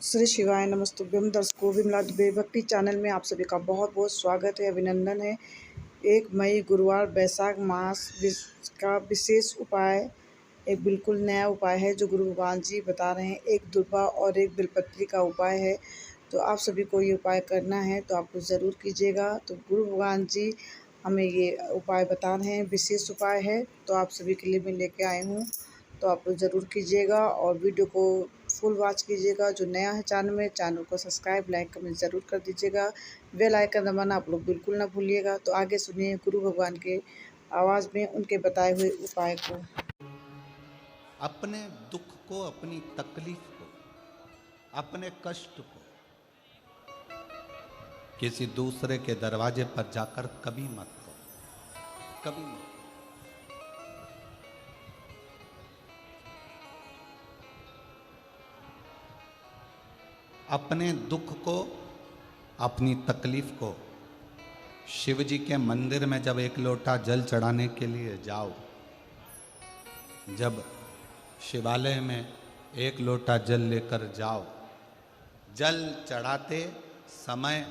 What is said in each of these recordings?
श्री शिवाय नमस्तुभ्यम। दर्शकों, विमला दुबे भक्ति चैनल में आप सभी का बहुत बहुत स्वागत है, अभिनंदन है। 1 मई गुरुवार वैशाख मास का विशेष उपाय, एक बिल्कुल नया उपाय है जो गुरु भगवान जी बता रहे हैं। एक दुर्वा और एक बेलपत्री का उपाय है, तो आप सभी को ये उपाय करना है, तो आप ज़रूर कीजिएगा। तो गुरु भगवान जी हमें ये उपाय बता रहे हैं, विशेष उपाय है, तो आप सभी के लिए मैं लेके आई हूँ, तो आप लोग ज़रूर कीजिएगा और वीडियो को फुल वॉच कीजिएगा। जो नया है चैनल में, चैनल को सब्सक्राइब, लाइक, कमेंट ज़रूर कर दीजिएगा। बेल आइकन दबाना आप लोग बिल्कुल ना भूलिएगा। तो आगे सुनिए गुरु भगवान के आवाज़ में उनके बताए हुए उपाय को। अपने दुख को, अपनी तकलीफ को, अपने कष्ट को किसी दूसरे के दरवाजे पर जाकर कभी मत कहो, कभी मत। अपने दुख को, अपनी तकलीफ को शिव जी के मंदिर में जब एक लोटा जल चढ़ाने के लिए जाओ, जब शिवालय में एक लोटा जल लेकर जाओ, जल चढ़ाते समय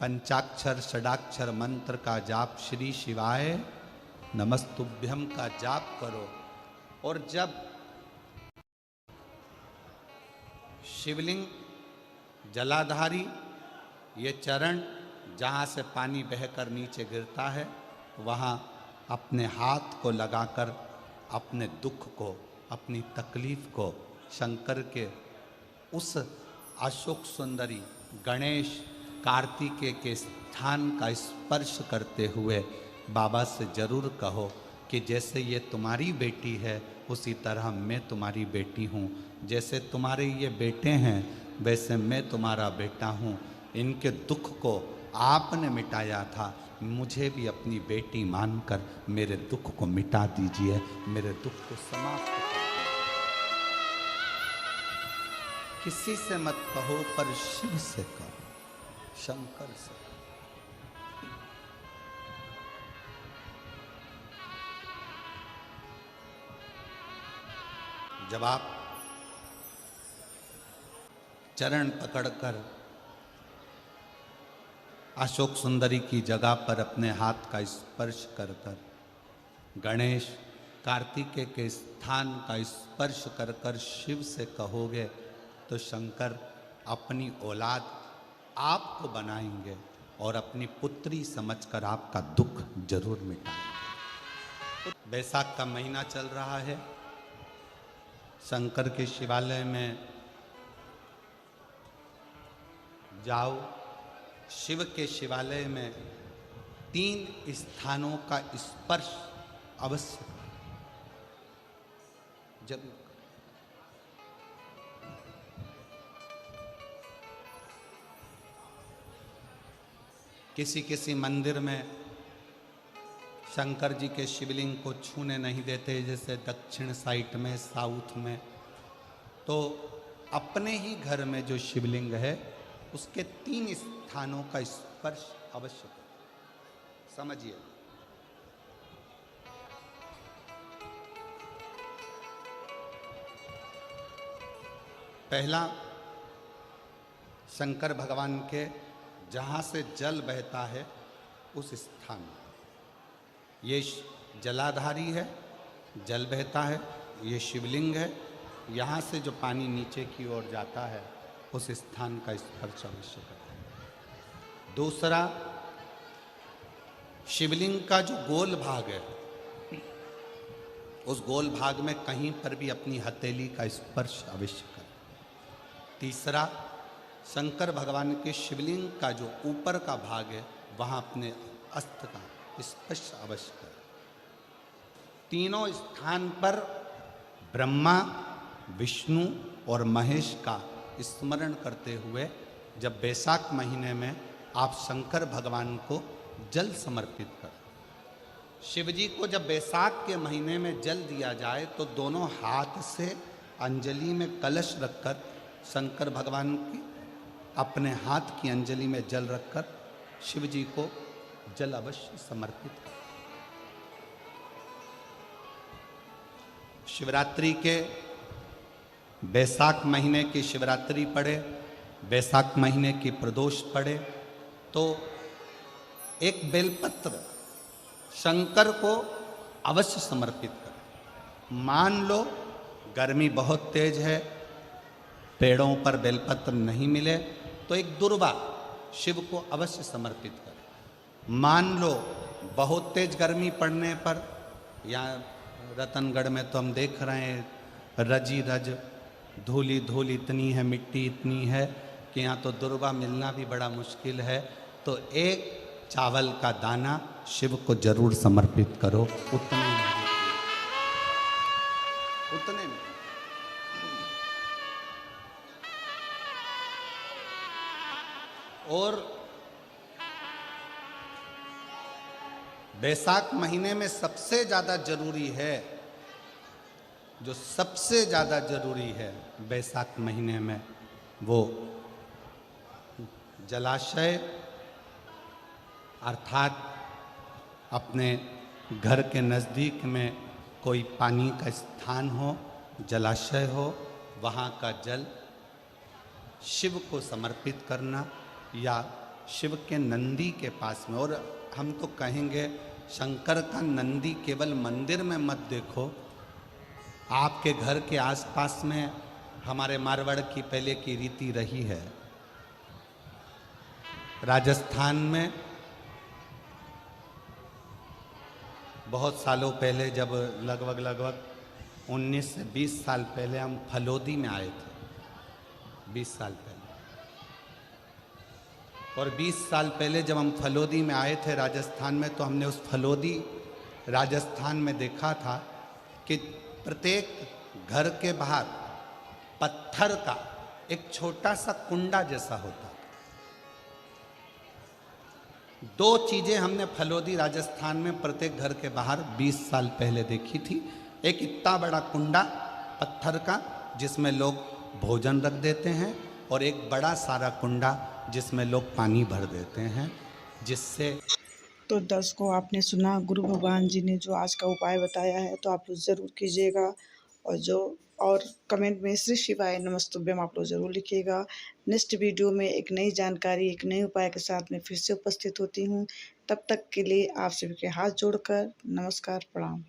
पंचाक्षर षडाक्षर मंत्र का जाप, श्री शिवाय नमस्तुभ्यम का जाप करो। और जब शिवलिंग जलाधारी, ये चरण जहाँ से पानी बहकर नीचे गिरता है, वहाँ अपने हाथ को लगाकर अपने दुख को, अपनी तकलीफ को शंकर के उस अशोक सुंदरी गणेश कार्तिकेय के स्थान का स्पर्श करते हुए बाबा से जरूर कहो कि जैसे ये तुम्हारी बेटी है, उसी तरह मैं तुम्हारी बेटी हूँ। जैसे तुम्हारे ये बेटे हैं, वैसे मैं तुम्हारा बेटा हूँ। इनके दुख को आपने मिटाया था, मुझे भी अपनी बेटी मानकर मेरे दुख को मिटा दीजिए, मेरे दुख को समाप्त कर दीजिए। किसी से मत कहो, पर शिव से कहो, शंकर से। जब आप चरण पकड़कर अशोक सुंदरी की जगह पर अपने हाथ का स्पर्श कर कर, गणेश कार्तिकेय के स्थान का स्पर्श कर कर शिव से कहोगे, तो शंकर अपनी औलाद आपको बनाएंगे और अपनी पुत्री समझकर आपका दुख जरूर मिटाएंगे। बैसाख का महीना चल रहा है। शंकर के शिवालय में जाओ। शिव के शिवालय में 3 स्थानों का स्पर्श अवश्य जरूर। किसी किसी मंदिर में शंकर जी के शिवलिंग को छूने नहीं देते, जैसे दक्षिण साइड में, साउथ में। तो अपने ही घर में जो शिवलिंग है, उसके 3 स्थानों का स्पर्श अवश्य करें। समझिए, पहला शंकर भगवान के जहाँ से जल बहता है उस स्थान में, ये जलाधारी है, जल बहता है, ये शिवलिंग है। यहाँ से जो पानी नीचे की ओर जाता है, उस स्थान का स्पर्श अवश्य करें। दूसरा, शिवलिंग का जो गोल भाग है, उस गोल भाग में कहीं पर भी अपनी हथेली का स्पर्श अवश्य करें। तीसरा, शंकर भगवान के शिवलिंग का जो ऊपर का भाग है, वहाँ अपने अस्त्र का स्पर्श अवश्य करें। तीनों स्थान पर ब्रह्मा, विष्णु और महेश का स्मरण करते हुए जब बैसाख महीने में आप शंकर भगवान को जल समर्पित करें। शिव जी को जब बैसाख के महीने में जल दिया जाए, तो दोनों हाथ से अंजलि में कलश रखकर शंकर भगवान की अपने हाथ की अंजलि में जल रखकर शिव जी को जल अवश्य समर्पित करें। शिवरात्रि के बैसाख महीने की शिवरात्रि पड़े, बैसाख महीने की प्रदोष पड़े, तो एक बेलपत्र शंकर को अवश्य समर्पित करें। मान लो गर्मी बहुत तेज है, पेड़ों पर बेलपत्र नहीं मिले, तो एक दुर्वा शिव को अवश्य समर्पित करें। मान लो बहुत तेज गर्मी पड़ने पर, यहाँ रतनगढ़ में तो हम देख रहे हैं रजी रज धूली धूल इतनी है, मिट्टी इतनी है कि यहाँ तो दुर्वा मिलना भी बड़ा मुश्किल है, तो एक चावल का दाना शिव को जरूर समर्पित करो। उतने में, उतने में। और बैसाख महीने में सबसे ज़्यादा जरूरी है, जो सबसे ज़्यादा जरूरी है बैसाख महीने में, वो जलाशय अर्थात अपने घर के नज़दीक में कोई पानी का स्थान हो, जलाशय हो, वहाँ का जल शिव को समर्पित करना, या शिव के नंदी के पास में। और हम तो कहेंगे शंकर का नंदी केवल मंदिर में मत देखो, आपके घर के आसपास में हमारे मारवाड़ की पहले की रीति रही है। राजस्थान में बहुत सालों पहले, जब लगभग 19 से 20 साल पहले हम फलोदी में आए थे, 20 साल पहले, और 20 साल पहले जब हम फलोदी में आए थे राजस्थान में, तो हमने उस फलोदी राजस्थान में देखा था कि प्रत्येक घर के बाहर पत्थर का एक छोटा सा कुंडा जैसा होता। दो चीजें हमने फलोदी राजस्थान में प्रत्येक घर के बाहर 20 साल पहले देखी थी। एक इतना बड़ा कुंडा पत्थर का जिसमें लोग भोजन रख देते हैं, और एक बड़ा सारा कुंडा जिसमें लोग पानी भर देते हैं, जिससे। तो दर्शकों, आपने सुना गुरु भगवान जी ने जो आज का उपाय बताया है, तो आप लोग ज़रूर कीजिएगा। और कमेंट में श्री शिवाय नमस्तुभ्यम आप लोग ज़रूर लिखिएगा। नेक्स्ट वीडियो में एक नई जानकारी, एक नए उपाय के साथ में फिर से उपस्थित होती हूँ। तब तक के लिए आप सभी के हाथ जोड़कर नमस्कार, प्रणाम।